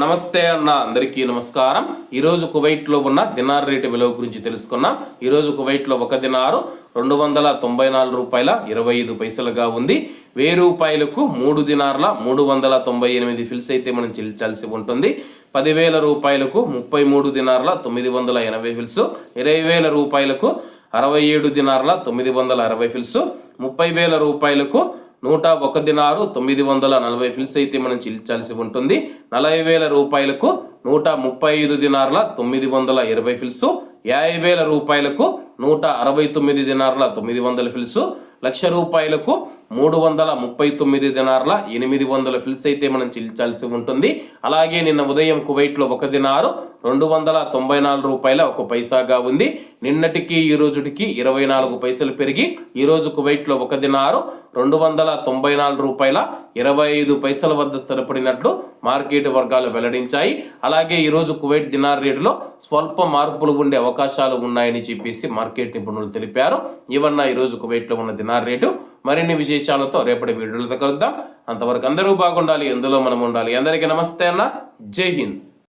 నమస్తే అన్న, అందరికీ నమస్కారం. ఈరోజు కువైట్లో ఉన్న దినార్ రేటు విలువ గురించి తెలుసుకున్నాం. ఈరోజు కువైట్లో ఒక దినారు 294 రూపాయల 25 పైసలుగా ఉంది. 1000 రూపాయలకు 3 దినార్ల 398 ఫిల్స్ అయితే మనం చెల్లించాల్సి ఉంటుంది. 10,000 రూపాయలకు 33 దినార్ల 980 ఫిల్స్, 20,000 రూపాయలకు 67 దినార్ల 960 ఫిల్స్, 30,000 రూపాయలకు 101 దినారు 940 ఫిల్స్ అయితే మనం చెల్లించాల్సి ఉంటుంది. 40,000 రూపాయలకు 135 దినార్ల 920 ఫిల్స్, 50,000 రూపాయలకు 169 దినార్ల 900 ఫిల్స్, 1,00,000 రూపాయలకు 339 దినార్ల 800 ఫిల్స్ అయితే మనం చెల్లించాల్సి ఉంటుంది. అలాగే నిన్న ఉదయం కువైట్లో ఒక దినారు 294 రూపాయల 1 పైసాగా ఉంది. నిన్నటికి ఈ రోజుటికి 24 పైసలు పెరిగి ఈరోజు కువైట్లో ఒక దినారు 294 రూపాయల 25 పైసల వద్ద స్థిరపడినట్లు మార్కెట్ వర్గాలు వెల్లడించాయి. అలాగే ఈరోజు కువైట్ దినార్ రేటులో స్వల్ప మార్పులు ఉండే అవకాశాలు ఉన్నాయని చెప్పేసి మార్కెట్ నిపుణులు తెలిపారు. ఇవన్న ఈరోజు కువైట్లో ఉన్న దినార్ రేటు. మరిన్ని విశేషాలతో రేపటి వీడియోలతో కలుద్దాం. అంతవరకు అందరూ బాగుండాలి, ఎందులో మనం ఉండాలి. అందరికీ నమస్తే అన్న, జై హింద్.